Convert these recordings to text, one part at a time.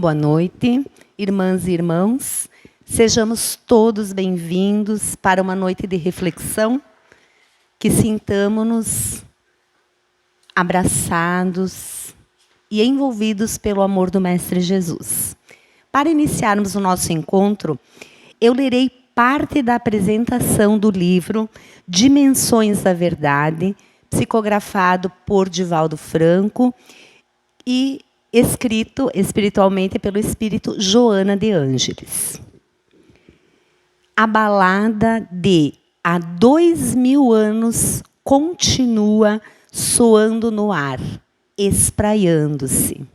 Boa noite, irmãs e irmãos. Sejamos todos bem-vindos para uma noite de reflexão, que sintamos-nos abraçados e envolvidos pelo amor do Mestre Jesus. Para iniciarmos o nosso encontro, eu lerei parte da apresentação do livro Dimensões da Verdade, psicografado por Divaldo Franco e escrito espiritualmente pelo espírito Joana de Ângeles. A balada de há 2000 anos continua soando no ar, espraiando-se.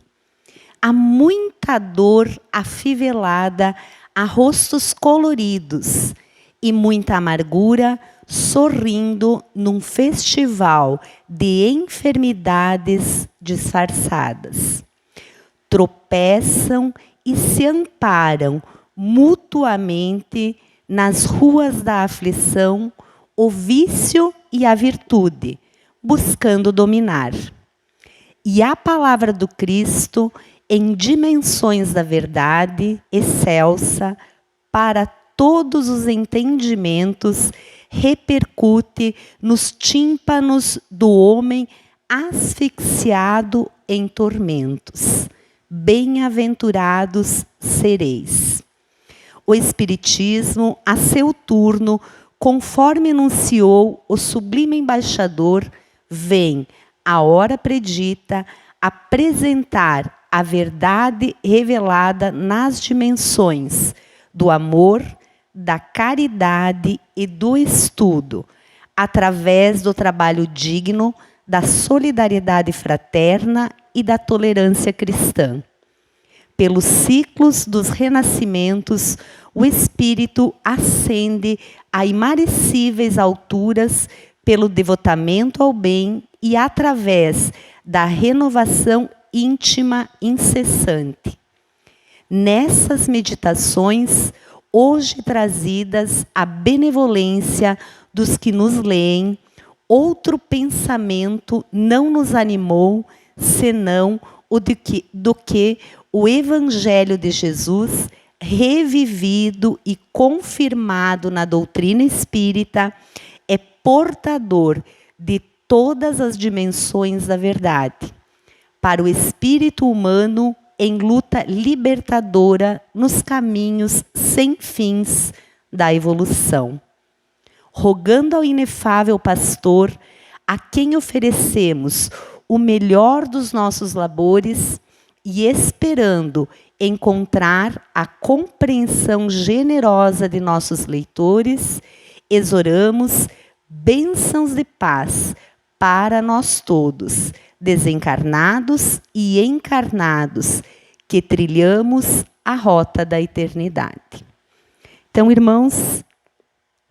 Há muita dor afivelada a rostos coloridos e muita amargura sorrindo num festival de enfermidades disfarçadas. Tropeçam e se amparam mutuamente nas ruas da aflição o vício e a virtude, buscando dominar. E a palavra do Cristo, em dimensões da verdade excelsa, para todos os entendimentos, repercute nos tímpanos do homem asfixiado em tormentos. Bem-aventurados sereis. O Espiritismo, a seu turno, conforme anunciou o sublime embaixador, vem, a hora predita, apresentar a verdade revelada nas dimensões do amor, da caridade e do estudo, através do trabalho digno, da solidariedade fraterna e da tolerância cristã. Pelos ciclos dos renascimentos, o espírito ascende a imarecíveis alturas pelo devotamento ao bem e através da renovação íntima incessante. Nessas meditações, hoje trazidas à benevolência dos que nos leem, outro pensamento não nos animou, senão o do que o Evangelho de Jesus, revivido e confirmado na doutrina espírita, é portador de todas as dimensões da verdade, para o espírito humano em luta libertadora nos caminhos sem fins da evolução. Rogando ao inefável pastor, a quem oferecemos o melhor dos nossos labores e esperando encontrar a compreensão generosa de nossos leitores, exoramos bênçãos de paz para nós todos, desencarnados e encarnados, que trilhamos a rota da eternidade. Então, irmãos,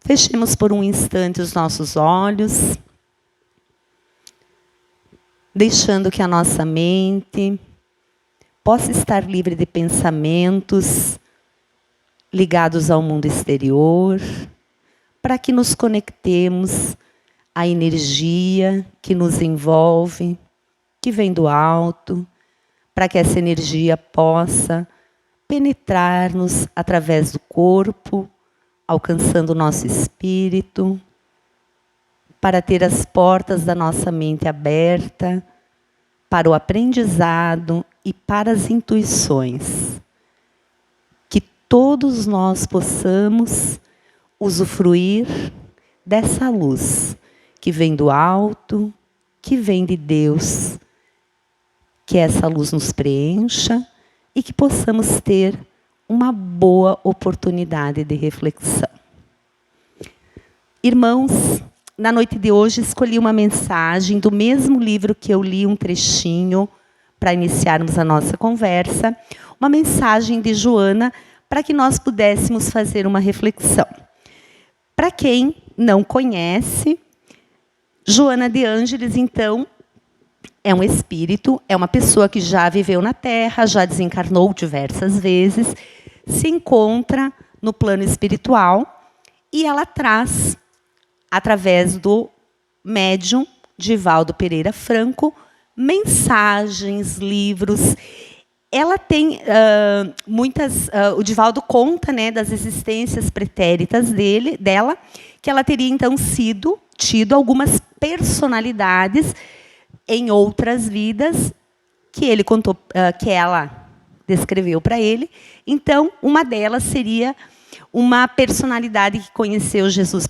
fechemos por um instante os nossos olhos, deixando que a nossa mente possa estar livre de pensamentos ligados ao mundo exterior, para que nos conectemos à energia que nos envolve, que vem do alto, para que essa energia possa penetrar-nos através do corpo, alcançando o nosso espírito, para ter as portas da nossa mente aberta para o aprendizado e para as intuições. Que todos nós possamos usufruir dessa luz que vem do alto, que vem de Deus, que essa luz nos preencha e que possamos ter uma boa oportunidade de reflexão. Irmãos, na noite de hoje escolhi uma mensagem do mesmo livro que eu li um trechinho para iniciarmos a nossa conversa, uma mensagem de Joana para que nós pudéssemos fazer uma reflexão. Para quem não conhece, Joana de Ângeles, então, é um espírito, é uma pessoa que já viveu na Terra, já desencarnou diversas vezes, se encontra no plano espiritual e ela traz, através do médium Divaldo Pereira Franco, mensagens, livros ela tem muitas... o Divaldo conta, né, das existências pretéritas dela, que ela teria, então, tido algumas personalidades em outras vidas que ele contou, que ela descreveu para ele. Então, uma delas seria uma personalidade que conheceu Jesus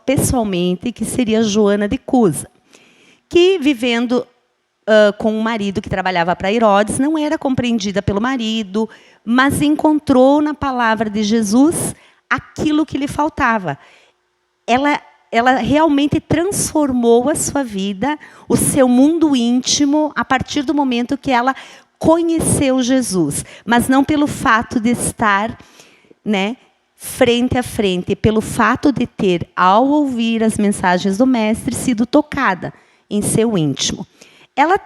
pessoalmente, que seria Joana de Cusa, que, vivendo com um marido que trabalhava para Herodes, não era compreendida pelo marido, mas encontrou na palavra de Jesus aquilo que lhe faltava. Ela realmente transformou a sua vida, o seu mundo íntimo, a partir do momento que ela conheceu Jesus. Mas não pelo fato de estar, né, frente a frente, pelo fato de ter, ao ouvir as mensagens do Mestre, sido tocada em seu íntimo. Ela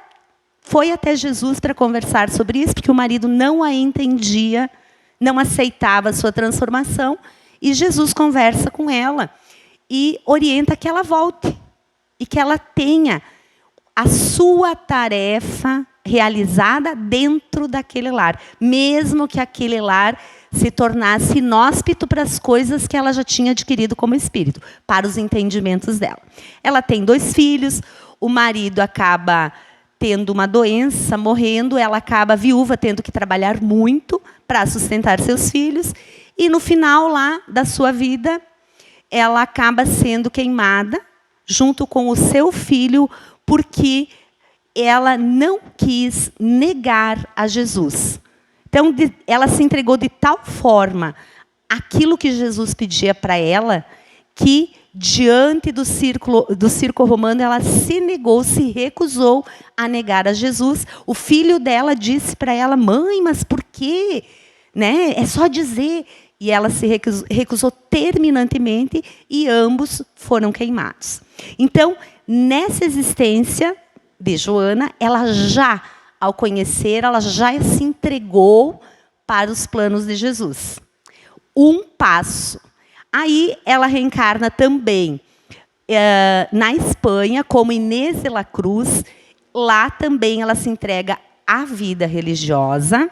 foi até Jesus para conversar sobre isso, porque o marido não a entendia, não aceitava a sua transformação, e Jesus conversa com ela e orienta que ela volte e que ela tenha a sua tarefa realizada dentro daquele lar, mesmo que aquele lar se tornasse inóspito para as coisas que ela já tinha adquirido como espírito, para os entendimentos dela. Ela tem 2 filhos, o marido acaba tendo uma doença, morrendo, ela acaba viúva, tendo que trabalhar muito para sustentar seus filhos, e no final lá da sua vida, ela acaba sendo queimada, junto com o seu filho, porque ela não quis negar a Jesus. Então, ela se entregou de tal forma àquilo que Jesus pedia para ela, que, diante do circo romano, ela se negou, se recusou a negar a Jesus. O filho dela disse para ela: mãe, mas por quê? Né? É só dizer. E ela se recusou terminantemente, e ambos foram queimados. Então, nessa existência de Joana, ao conhecer, ela já se entregou para os planos de Jesus. Um passo. Aí ela reencarna também na Espanha, como Inês de la Cruz. Lá também ela se entrega à vida religiosa.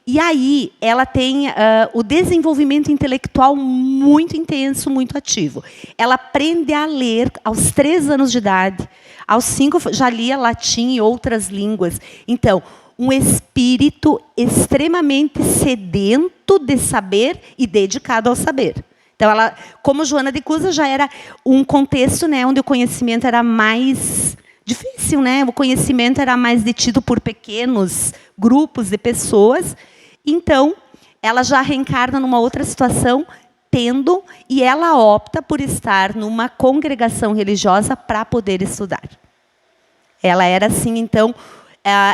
E aí ela tem o desenvolvimento intelectual muito intenso, muito ativo. Ela aprende a ler aos 3 anos de idade. Aos 5 já lia latim e outras línguas. Então, um espírito extremamente sedento de saber e dedicado ao saber. Então, ela, como Joana de Cusa, já era um contexto, né, onde o conhecimento era mais difícil, né? O conhecimento era mais detido por pequenos grupos de pessoas. Então, ela já reencarna numa outra situação, e ela opta por estar numa congregação religiosa para poder estudar. Ela era, assim, então,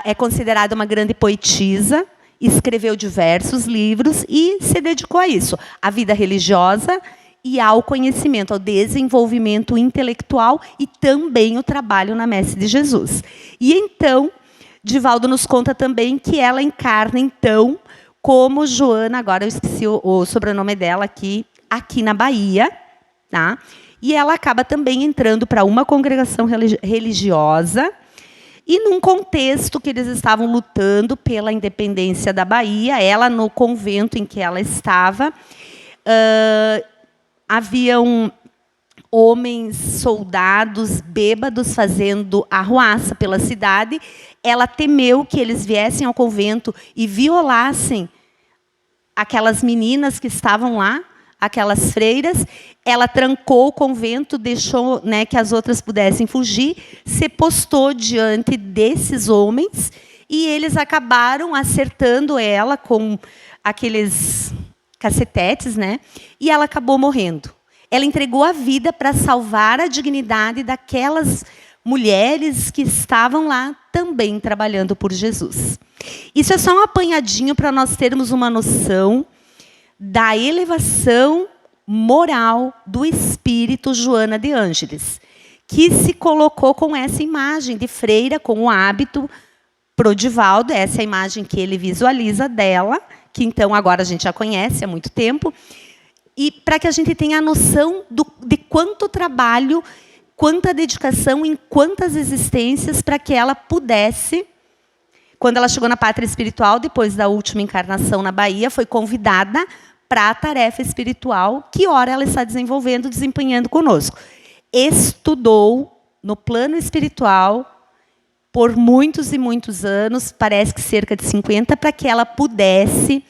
é considerada uma grande poetisa, escreveu diversos livros e se dedicou a isso, à vida religiosa e ao conhecimento, ao desenvolvimento intelectual e também o trabalho na Messe de Jesus. E então, Divaldo nos conta também que ela encarna, então, como Joana, agora eu esqueci o sobrenome dela aqui na Bahia, tá? E ela acaba também entrando para uma congregação religiosa, e num contexto que eles estavam lutando pela independência da Bahia, ela no convento em que ela estava, haviam homens, soldados, bêbados, fazendo arruaça pela cidade. Ela temeu que eles viessem ao convento e violassem aquelas meninas que estavam lá, aquelas freiras. Ela trancou o convento, deixou, né, que as outras pudessem fugir, se postou diante desses homens, e eles acabaram acertando ela com aqueles cacetetes, né? E ela acabou morrendo. Ela entregou a vida para salvar a dignidade daquelas mulheres que estavam lá também trabalhando por Jesus. Isso é só um apanhadinho para nós termos uma noção da elevação moral do espírito Joana de Ângeles, que se colocou com essa imagem de freira, com o hábito pro Divaldo, essa é a imagem que ele visualiza dela, que então agora a gente já conhece há muito tempo, e para que a gente tenha a noção de quanto trabalho, quanta dedicação em quantas existências para que ela pudesse quando ela chegou na pátria espiritual, depois da última encarnação na Bahia, foi convidada para a tarefa espiritual que ora ela está desenvolvendo, desempenhando conosco. Estudou no plano espiritual por muitos e muitos anos, parece que cerca de 50, para que ela pudesse,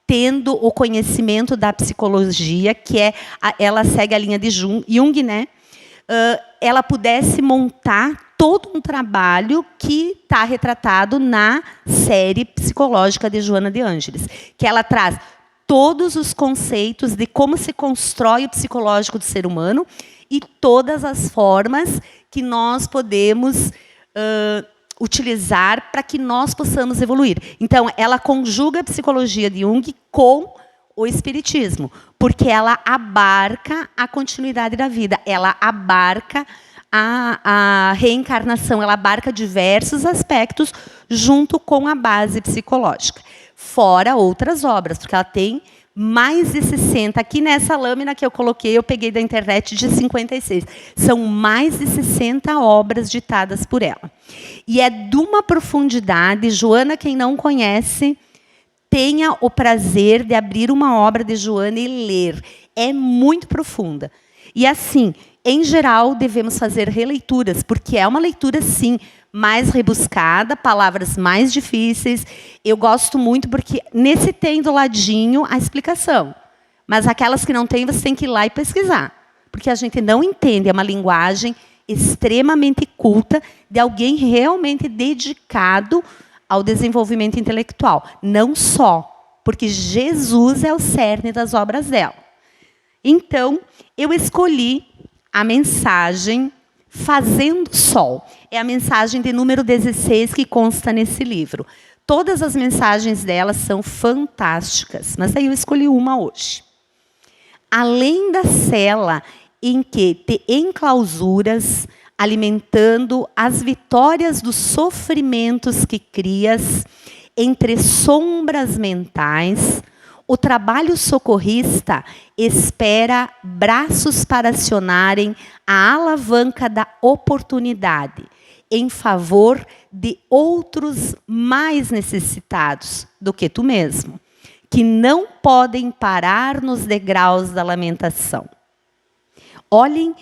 tendo o conhecimento da psicologia, que ela segue a linha de Jung, né? Ela pudesse montar todo um trabalho que está retratado na série psicológica de Joana de Ângeles, que ela traz todos os conceitos de como se constrói o psicológico do ser humano e todas as formas que nós podemos utilizar para que nós possamos evoluir. Então, ela conjuga a psicologia de Jung com o espiritismo, porque ela abarca a continuidade da vida, ela abarca a reencarnação, ela abarca diversos aspectos junto com a base psicológica. Fora outras obras, porque ela tem mais de 60. Aqui nessa lâmina que eu coloquei, eu peguei da internet de 56. São mais de 60 obras ditadas por ela. E é de uma profundidade. Joana, quem não conhece, tenha o prazer de abrir uma obra de Joana e ler. É muito profunda. E assim, em geral, devemos fazer releituras, porque é uma leitura, sim, mais rebuscada, palavras mais difíceis. Eu gosto muito porque nesse tem do ladinho a explicação. Mas aquelas que não tem, você tem que ir lá e pesquisar. Porque a gente não entende, é uma linguagem extremamente culta de alguém realmente dedicado ao desenvolvimento intelectual. Não só, porque Jesus é o cerne das obras dela. Então, eu escolhi a mensagem Fazendo Sol. É a mensagem de número 16 que consta nesse livro. Todas as mensagens dela são fantásticas, mas aí eu escolhi uma hoje. Além da cela em que te enclausuras, alimentando as vitórias dos sofrimentos que crias, entre sombras mentais, o trabalho socorrista espera braços para acionarem a alavanca da oportunidade em favor de outros mais necessitados do que tu mesmo, que não podem parar nos degraus da lamentação. Olhem,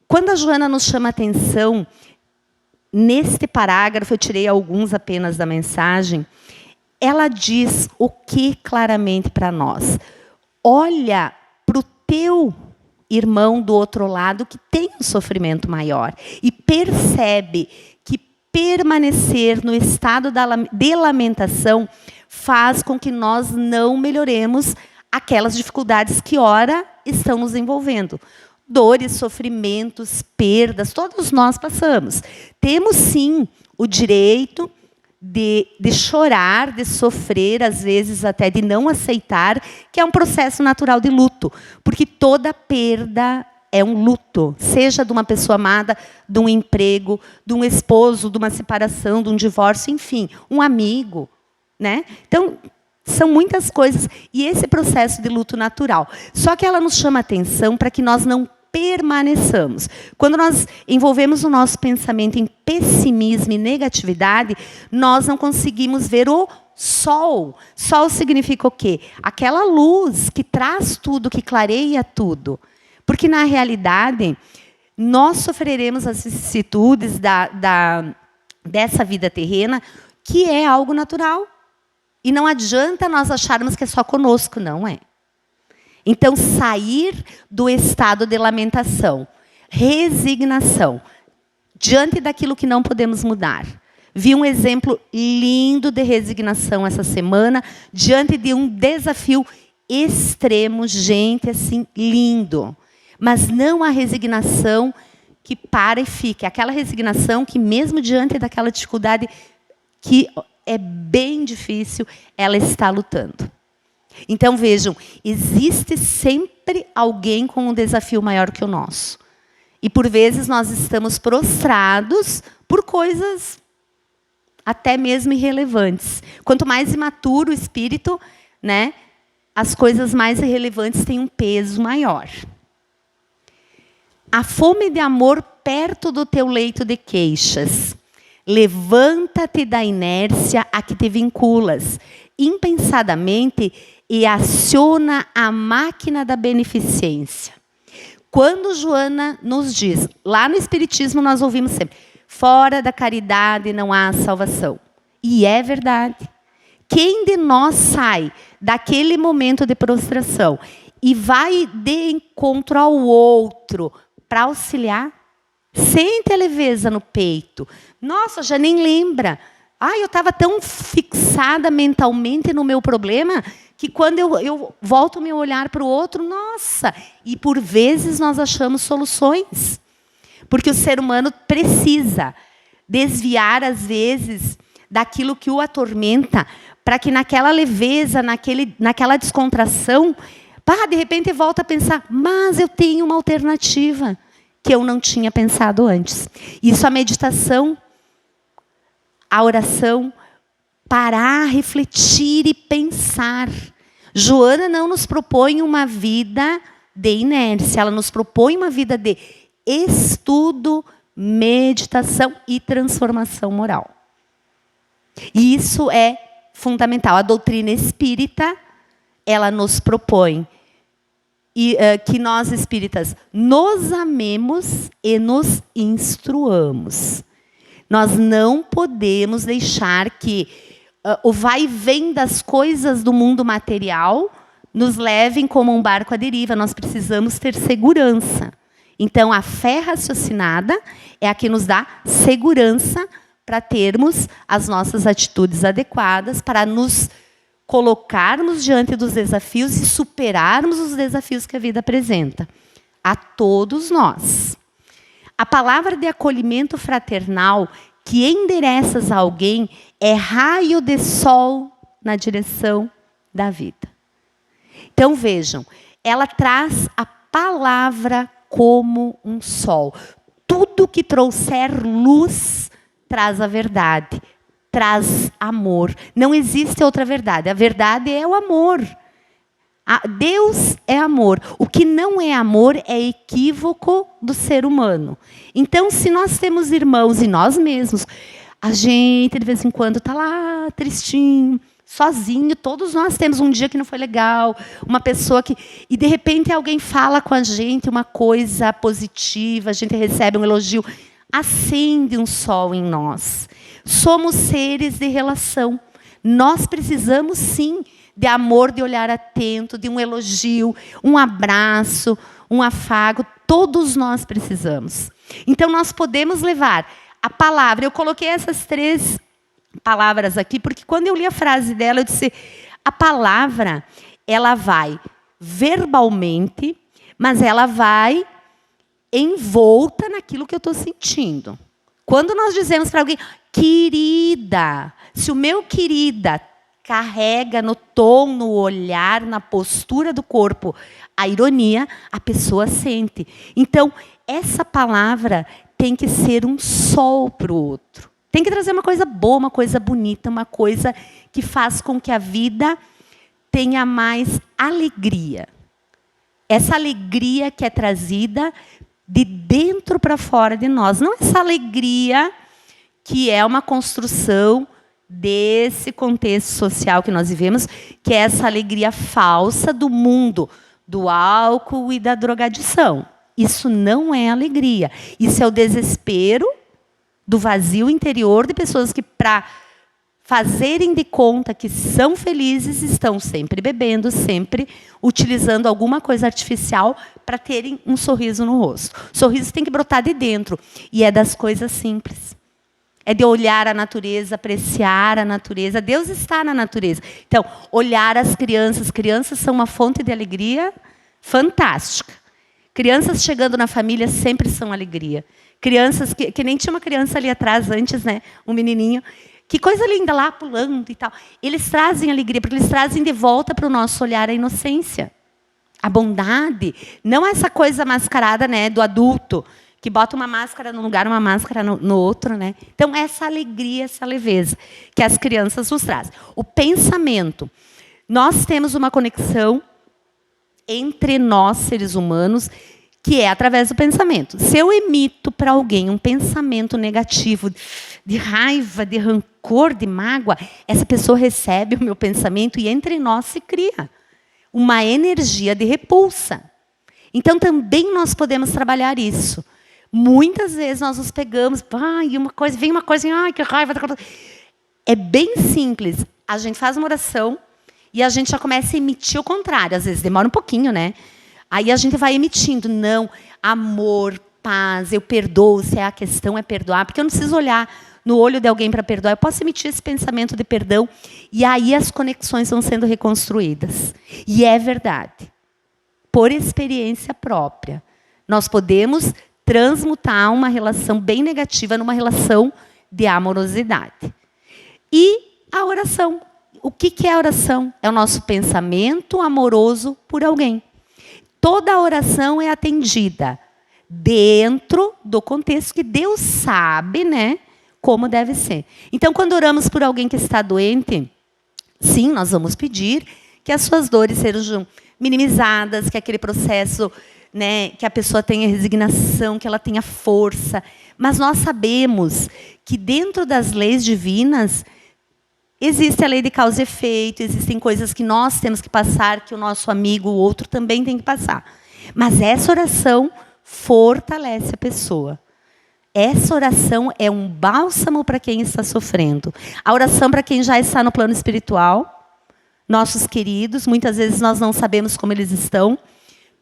quando a Joana nos chama a atenção, neste parágrafo, eu tirei alguns apenas da mensagem, ela diz o que claramente para nós? Olha para o teu irmão do outro lado que tem um sofrimento maior e percebe que permanecer no estado de lamentação faz com que nós não melhoremos aquelas dificuldades que ora estão nos envolvendo. Dores, sofrimentos, perdas, todos nós passamos. Temos, sim, o direito de chorar, de sofrer, às vezes até de não aceitar, que é um processo natural de luto. Porque toda perda é um luto, seja de uma pessoa amada, de um emprego, de um esposo, de uma separação, de um divórcio, enfim, um amigo, né? Então, são muitas coisas. E esse processo de luto natural. Só que ela nos chama a atenção para que nós não permaneçamos. Quando nós envolvemos o nosso pensamento em pessimismo e negatividade, nós não conseguimos ver o sol. Sol significa o quê? Aquela luz que traz tudo, que clareia tudo. Porque, na realidade, nós sofreremos as vicissitudes dessa vida terrena, que é algo natural. E não adianta nós acharmos que é só conosco, não é? Então, sair do estado de lamentação, resignação, diante daquilo que não podemos mudar. Vi um exemplo lindo de resignação essa semana, diante de um desafio extremo, gente, assim, lindo. Mas não a resignação que para e fica. Aquela resignação que, mesmo diante daquela dificuldade que é bem difícil, ela está lutando. Então, vejam, existe sempre alguém com um desafio maior que o nosso. E, por vezes, nós estamos prostrados por coisas até mesmo irrelevantes. Quanto mais imaturo o espírito, né, as coisas mais irrelevantes têm um peso maior. A fome de amor perto do teu leito de queixas. Levanta-te da inércia a que te vinculas, impensadamente, e aciona a máquina da beneficência. Quando Joana nos diz, lá no Espiritismo nós ouvimos sempre, fora da caridade não há salvação. E é verdade. Quem de nós sai daquele momento de prostração e vai de encontro ao outro para auxiliar? Sente a leveza no peito. Nossa, já nem lembra. Eu estava tão fixada mentalmente no meu problema que quando eu volto meu olhar para o outro, nossa! E por vezes nós achamos soluções. Porque o ser humano precisa desviar, às vezes, daquilo que o atormenta, para que naquela leveza, naquela descontração, de repente volta a pensar, mas eu tenho uma alternativa que eu não tinha pensado antes. Isso a meditação, a oração, parar, refletir e pensar. Joana não nos propõe uma vida de inércia, ela nos propõe uma vida de estudo, meditação e transformação moral. E isso é fundamental. A doutrina espírita, ela nos propõe que nós espíritas nos amemos e nos instruamos. Nós não podemos deixar que o vai e vem das coisas do mundo material nos levem como um barco à deriva. Nós precisamos ter segurança. Então, a fé raciocinada é a que nos dá segurança para termos as nossas atitudes adequadas, para nos colocarmos diante dos desafios e superarmos os desafios que a vida apresenta. A todos nós. A palavra de acolhimento fraternal que endereças a alguém é raio de sol na direção da vida. Então, vejam, ela traz a palavra como um sol. Tudo que trouxer luz traz a verdade, traz amor. Não existe outra verdade. A verdade é o amor. Deus é amor. O que não é amor é equívoco do ser humano. Então, se nós temos irmãos e nós mesmos, a gente de vez em quando está lá tristinho, sozinho, todos nós temos um dia que não foi legal, uma pessoa que... E, de repente, alguém fala com a gente uma coisa positiva, a gente recebe um elogio, acende um sol em nós. Somos seres de relação. Nós precisamos, sim, de amor, de olhar atento, de um elogio, um abraço, um afago. Todos nós precisamos. Então, nós podemos levar a palavra. Eu coloquei essas 3 palavras aqui, porque quando eu li a frase dela, eu disse, a palavra, ela vai verbalmente, mas ela vai envolta naquilo que eu estou sentindo. Quando nós dizemos para alguém, querida, se o meu querida carrega no tom, no olhar, na postura do corpo, a ironia, a pessoa sente. Então, essa palavra tem que ser um sol para o outro. Tem que trazer uma coisa boa, uma coisa bonita, uma coisa que faz com que a vida tenha mais alegria. Essa alegria que é trazida de dentro para fora de nós. Não essa alegria que é uma construção desse contexto social que nós vivemos, que é essa alegria falsa do mundo, do álcool e da drogadição. Isso não é alegria. Isso é o desespero do vazio interior de pessoas que, para fazerem de conta que são felizes, estão sempre bebendo, sempre utilizando alguma coisa artificial para terem um sorriso no rosto. O sorriso tem que brotar de dentro. E é das coisas simples. É de olhar a natureza, apreciar a natureza. Deus está na natureza. Então, olhar as crianças. Crianças são uma fonte de alegria fantástica. Crianças chegando na família sempre são alegria. Crianças, que nem tinha uma criança ali atrás antes, né? Um menininho. Que coisa linda lá, pulando e tal. Eles trazem alegria, porque eles trazem de volta para o nosso olhar a inocência. A bondade. Não essa coisa mascarada, né, do adulto, que bota uma máscara num lugar, uma máscara no outro, né? Então, essa alegria, essa leveza que as crianças nos trazem. O pensamento. Nós temos uma conexão entre nós, seres humanos, que é através do pensamento. Se eu emito para alguém um pensamento negativo, de raiva, de rancor, de mágoa, essa pessoa recebe o meu pensamento e entre nós se cria uma energia de repulsa. Então, também nós podemos trabalhar isso. Muitas vezes nós nos pegamos, vem uma coisa, ai, que raiva. É bem simples. A gente faz uma oração e a gente já começa a emitir o contrário. Às vezes demora um pouquinho, né? Aí a gente vai emitindo, não, amor, paz, eu perdoo, se a questão é perdoar, porque eu não preciso olhar no olho de alguém para perdoar, eu posso emitir esse pensamento de perdão, e aí as conexões vão sendo reconstruídas. E é verdade. Por experiência própria. Nós podemos transmutar uma relação bem negativa numa relação de amorosidade. E a oração. O que é a oração? É o nosso pensamento amoroso por alguém. Toda oração é atendida dentro do contexto que Deus sabe, né, como deve ser. Então, quando oramos por alguém que está doente, sim, nós vamos pedir que as suas dores sejam minimizadas, que aquele processo, né, que a pessoa tenha resignação, que ela tenha força. Mas nós sabemos que dentro das leis divinas existe a lei de causa e efeito, existem coisas que nós temos que passar, que o nosso amigo, o outro, também tem que passar. Mas essa oração fortalece a pessoa. Essa oração é um bálsamo para quem está sofrendo. A oração para quem já está no plano espiritual, nossos queridos, muitas vezes nós não sabemos como eles estão,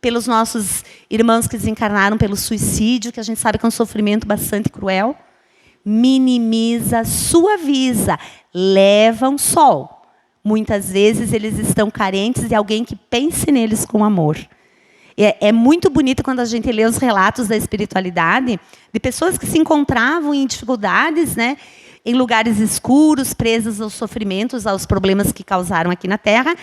pelos nossos irmãos que desencarnaram pelo suicídio, que a gente sabe que é um sofrimento bastante cruel. Minimiza, suaviza, leva um sol. Muitas vezes eles estão carentes de alguém que pense neles com amor. É muito bonito quando a gente lê os relatos da espiritualidade de pessoas que se encontravam em dificuldades, né, em lugares escuros, presas aos sofrimentos, aos problemas que causaram aqui na Terra.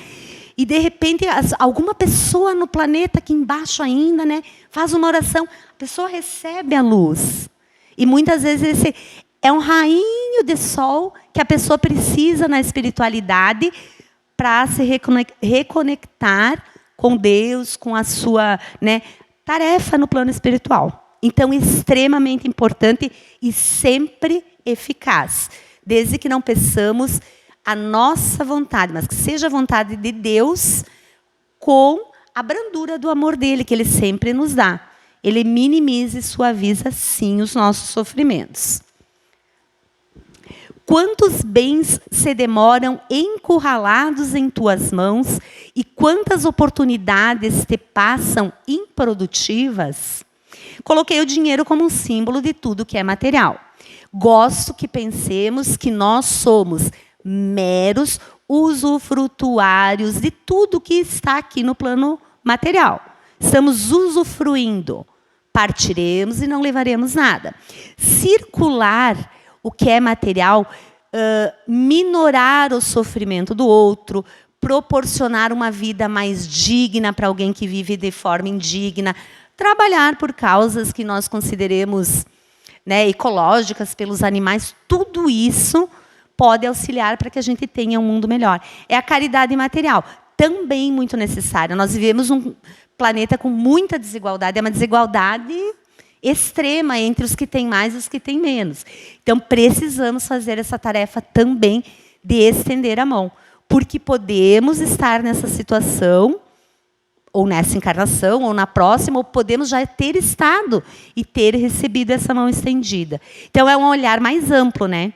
E, de repente, alguma pessoa no planeta aqui embaixo ainda, né, faz uma oração, a pessoa recebe a luz. E muitas vezes esse é um rainho de sol que a pessoa precisa na espiritualidade para se reconectar com Deus, com a sua, né, tarefa no plano espiritual. Então, extremamente importante e sempre eficaz. Desde que não peçamos a nossa vontade, mas que seja a vontade de Deus com a brandura do amor dele, que ele sempre nos dá. Ele minimiza e suaviza, sim, os nossos sofrimentos. Quantos bens se demoram encurralados em tuas mãos e quantas oportunidades te passam improdutivas? Coloquei o dinheiro como um símbolo de tudo que é material. Gosto que pensemos que nós somos meros usufrutuários de tudo que está aqui no plano material. Estamos usufruindo. Partiremos e não levaremos nada. Circular o que é material, minorar o sofrimento do outro, proporcionar uma vida mais digna para alguém que vive de forma indigna, trabalhar por causas que nós consideremos, né, ecológicas, pelos animais, tudo isso pode auxiliar para que a gente tenha um mundo melhor. É a caridade material, também muito necessária. Nós vivemos um planeta com muita desigualdade, é uma desigualdade extrema entre os que têm mais e os que têm menos. Então, precisamos fazer essa tarefa também de estender a mão, porque podemos estar nessa situação, ou nessa encarnação, ou na próxima, ou podemos já ter estado e ter recebido essa mão estendida. Então, é um olhar mais amplo, né,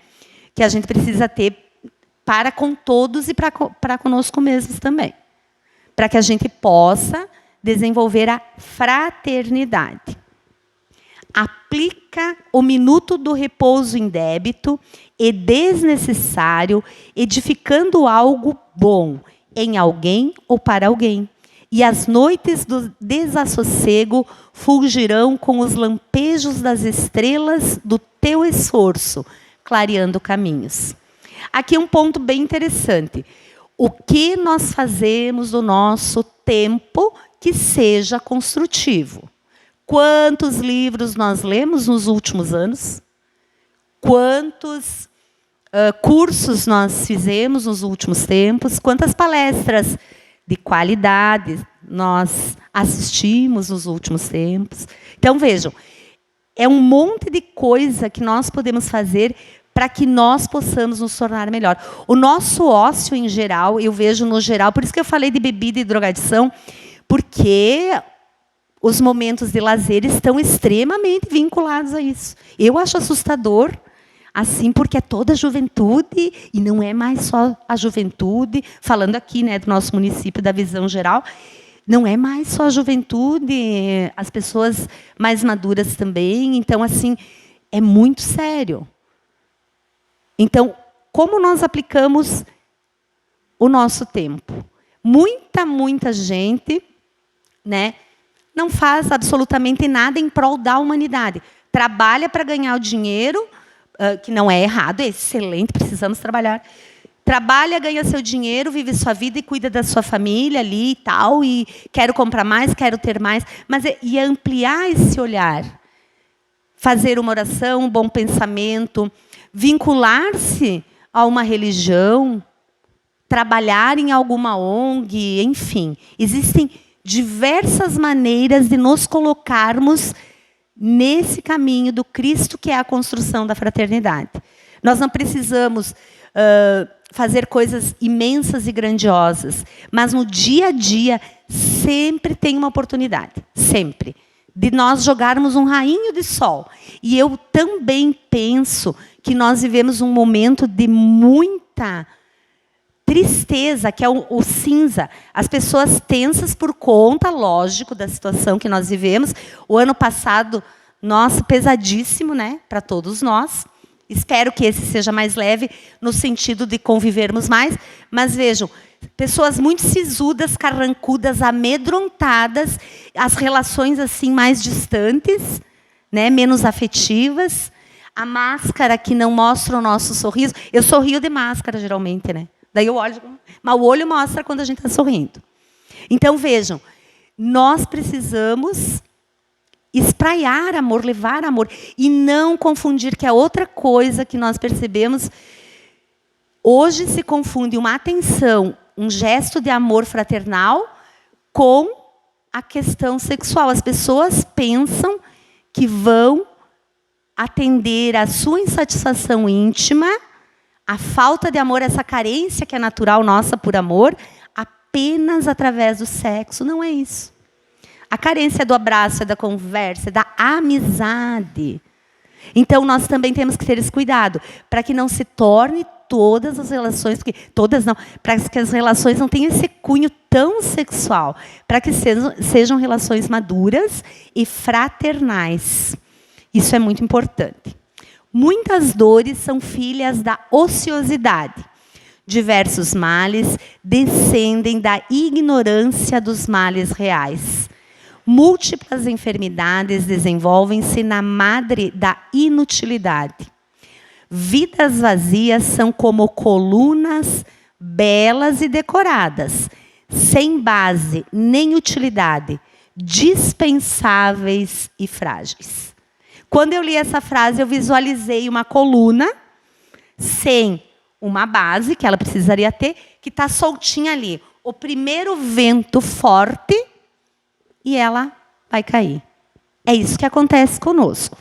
que a gente precisa ter para com todos e para conosco mesmos também, para que a gente possa desenvolver a fraternidade. Aplica o minuto do repouso indébito e desnecessário, edificando algo bom em alguém ou para alguém. E as noites do desassossego fulgirão com os lampejos das estrelas do teu esforço, clareando caminhos. Aqui um ponto bem interessante. O que nós fazemos do nosso tempo que seja construtivo? Quantos livros nós lemos nos últimos anos? Quantos cursos nós fizemos nos últimos tempos? Quantas palestras de qualidade nós assistimos nos últimos tempos. Então, vejam, é um monte de coisa que nós podemos fazer para que nós possamos nos tornar melhor. O nosso ócio, em geral, eu vejo no geral, por isso que eu falei de bebida e drogadição, porque os momentos de lazer estão extremamente vinculados a isso. Eu acho assustador, assim, porque é toda a juventude, e não é mais só a juventude, falando aqui, né, do nosso município, da visão geral, não é mais só a juventude, as pessoas mais maduras também. Então, assim, é muito sério. Então, como nós aplicamos o nosso tempo? Muita gente, né, não faz absolutamente nada em prol da humanidade. Trabalha para ganhar o dinheiro, que não é errado, é excelente, precisamos trabalhar. Trabalha, ganha seu dinheiro, vive sua vida e cuida da sua família ali e tal, e quero comprar mais, quero ter mais. Mas e ampliar esse olhar. Fazer uma oração, um bom pensamento, vincular-se a uma religião, trabalhar em alguma ONG, enfim. Existem diversas maneiras de nos colocarmos nesse caminho do Cristo, que é a construção da fraternidade. Nós não precisamos fazer coisas imensas e grandiosas, mas no dia a dia sempre tem uma oportunidade, sempre, de nós jogarmos um rainho de sol. E eu também penso que nós vivemos um momento de muita tristeza, que é o cinza. As pessoas tensas por conta, lógico, da situação que nós vivemos. O ano passado, nossa, pesadíssimo, né, para todos nós. Espero que esse seja mais leve, no sentido de convivermos mais. Mas vejam, pessoas muito sisudas, carrancudas, amedrontadas, as relações assim mais distantes, né, menos afetivas. A máscara que não mostra o nosso sorriso. Eu sorrio de máscara, geralmente, né? Daí eu olho, mas o olho mostra quando a gente está sorrindo. Então, vejam, nós precisamos espraiar amor, levar amor, e não confundir, que é outra coisa que nós percebemos. Hoje se confunde uma atenção, um gesto de amor fraternal com a questão sexual. As pessoas pensam que vão atender a sua insatisfação íntima, a falta de amor, essa carência que é natural nossa por amor, apenas através do sexo. Não é isso. A carência do abraço, é da conversa, é da amizade. Então, nós também temos que ter esse cuidado, para que não se torne todas as relações, porque todas não, para que as relações não tenham esse cunho tão sexual, para que sejam relações maduras e fraternais. Isso é muito importante. Muitas dores são filhas da ociosidade. Diversos males descendem da ignorância dos males reais. Múltiplas enfermidades desenvolvem-se na madre da inutilidade. Vidas vazias são como colunas belas e decoradas, sem base nem utilidade, dispensáveis e frágeis. Quando eu li essa frase, eu visualizei uma coluna sem uma base, que ela precisaria ter, que está soltinha ali. O primeiro vento forte e ela vai cair. É isso que acontece conosco.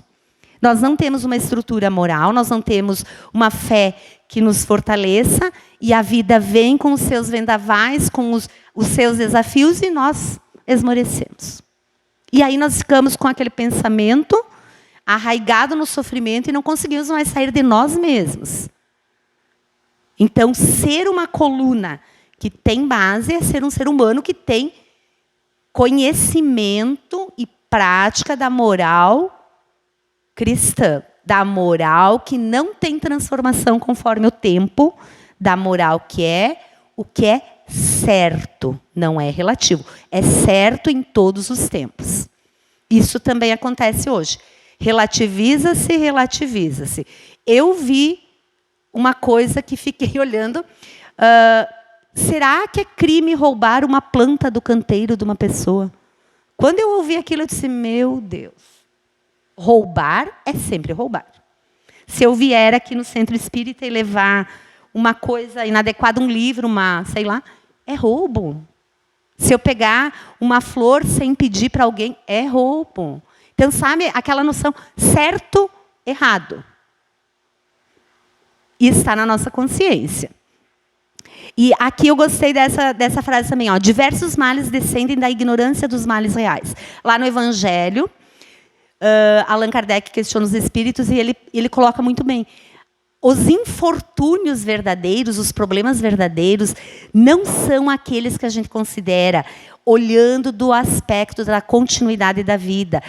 Nós não temos uma estrutura moral, nós não temos uma fé que nos fortaleça, e a vida vem com os seus vendavais, com os seus desafios, e nós esmorecemos. E aí nós ficamos com aquele pensamento arraigado no sofrimento e não conseguimos mais sair de nós mesmos. Então, ser uma coluna que tem base é ser um ser humano que tem conhecimento e prática da moral cristã, da moral que não tem transformação conforme o tempo, da moral que é o que é certo, não é relativo, é certo em todos os tempos. Isso também acontece hoje. Relativiza-se, relativiza-se. Eu vi uma coisa que fiquei olhando. Será que é crime roubar uma planta do canteiro de uma pessoa? Quando eu ouvi aquilo, eu disse, meu Deus, roubar é sempre roubar. Se eu vier aqui no centro espírita e levar uma coisa inadequada, um livro, sei lá, é roubo. Se eu pegar uma flor sem pedir para alguém, é roubo. Então, sabe aquela noção certo, errado. E está na nossa consciência. E aqui eu gostei dessa frase também. Ó, diversos males descendem da ignorância dos males reais. Lá no Evangelho, Allan Kardec questiona os espíritos e ele coloca muito bem. Os infortúnios verdadeiros, os problemas verdadeiros, não são aqueles que a gente considera olhando do aspecto da continuidade da vida.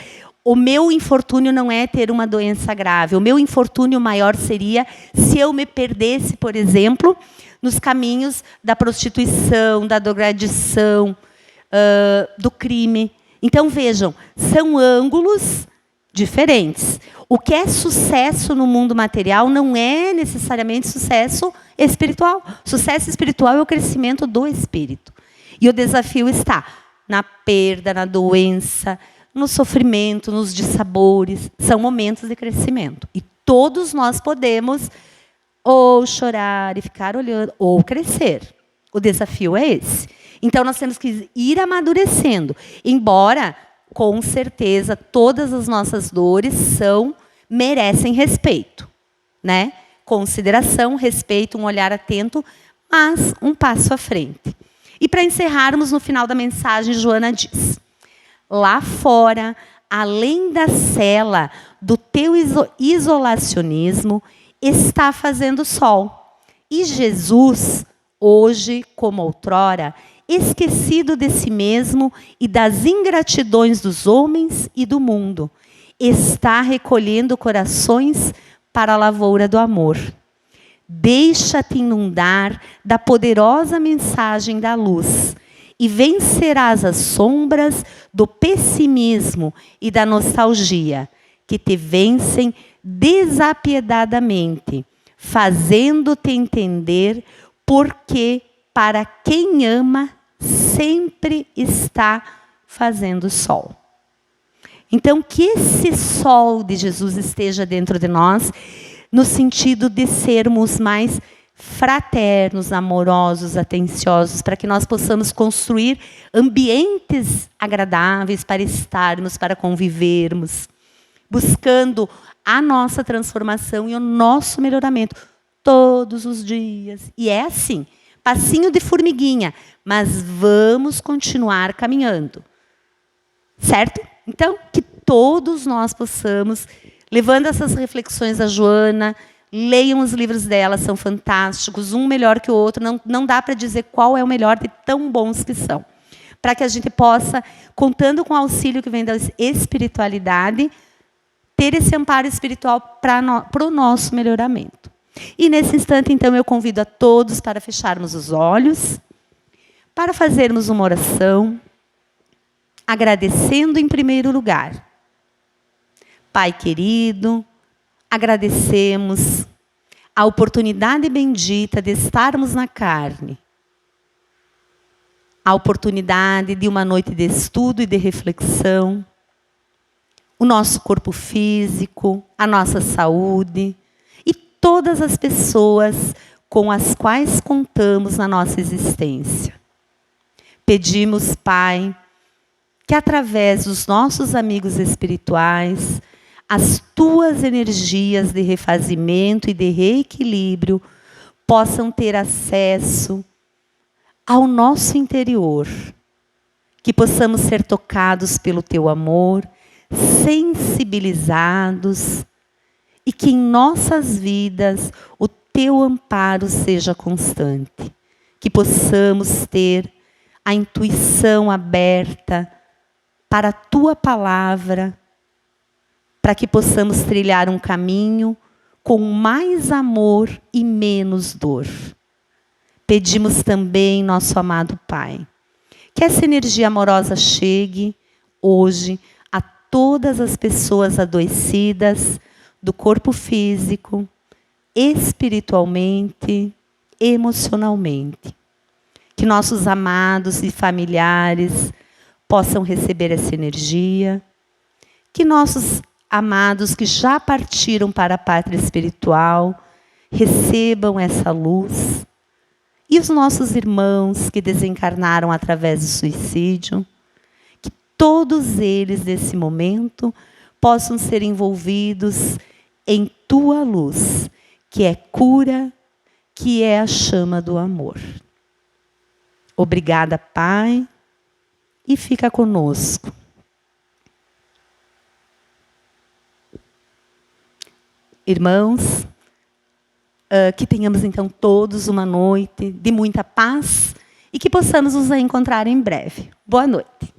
O meu infortúnio não é ter uma doença grave. O meu infortúnio maior seria se eu me perdesse, por exemplo, nos caminhos da prostituição, da drogadição, do crime. Então, vejam, são ângulos diferentes. O que é sucesso no mundo material não é necessariamente sucesso espiritual. Sucesso espiritual é o crescimento do espírito. E o desafio está na perda, na doença, no sofrimento, nos dissabores. São momentos de crescimento. E todos nós podemos ou chorar e ficar olhando, ou crescer. O desafio é esse. Então, nós temos que ir amadurecendo. Embora, com certeza, todas as nossas dores merecem respeito, né? Consideração, respeito, um olhar atento, mas um passo à frente. E para encerrarmos, no final da mensagem, Joana diz: lá fora, além da cela do teu isolacionismo, está fazendo sol. E Jesus, hoje como outrora, esquecido de si mesmo e das ingratidões dos homens e do mundo, está recolhendo corações para a lavoura do amor. Deixa-te inundar da poderosa mensagem da luz e vencerás as sombras do pessimismo e da nostalgia, que te vencem desapiedadamente, fazendo-te entender porque, para quem ama, sempre está fazendo sol. Então, que esse sol de Jesus esteja dentro de nós, no sentido de sermos mais fraternos, amorosos, atenciosos, para que nós possamos construir ambientes agradáveis para estarmos, para convivermos, buscando a nossa transformação e o nosso melhoramento todos os dias. E é assim, passinho de formiguinha, mas vamos continuar caminhando. Certo? Então, que todos nós possamos, levando essas reflexões da Joana, leiam os livros dela, são fantásticos, um melhor que o outro, não dá para dizer qual é o melhor de tão bons que são. Para que a gente possa, contando com o auxílio que vem da espiritualidade, ter esse amparo espiritual para o nosso melhoramento. E nesse instante, então, eu convido a todos para fecharmos os olhos, para fazermos uma oração, agradecendo em primeiro lugar. Pai querido, agradecemos a oportunidade bendita de estarmos na carne, a oportunidade de uma noite de estudo e de reflexão, o nosso corpo físico, a nossa saúde e todas as pessoas com as quais contamos na nossa existência. Pedimos, Pai, que através dos nossos amigos espirituais, as tuas energias de refazimento e de reequilíbrio possam ter acesso ao nosso interior, que possamos ser tocados pelo teu amor, sensibilizados, e que em nossas vidas o teu amparo seja constante, que possamos ter a intuição aberta para a tua palavra, para que possamos trilhar um caminho com mais amor e menos dor. Pedimos também, nosso amado Pai, que essa energia amorosa chegue hoje a todas as pessoas adoecidas do corpo físico, espiritualmente, emocionalmente. Que nossos amados e familiares possam receber essa energia, que nossos amados que já partiram para a pátria espiritual recebam essa luz e os nossos irmãos que desencarnaram através do suicídio, que todos eles, nesse momento, possam ser envolvidos em tua luz, que é cura, que é a chama do amor. Obrigada, Pai, e fica conosco. Irmãos, que tenhamos então todos uma noite de muita paz e que possamos nos encontrar em breve. Boa noite.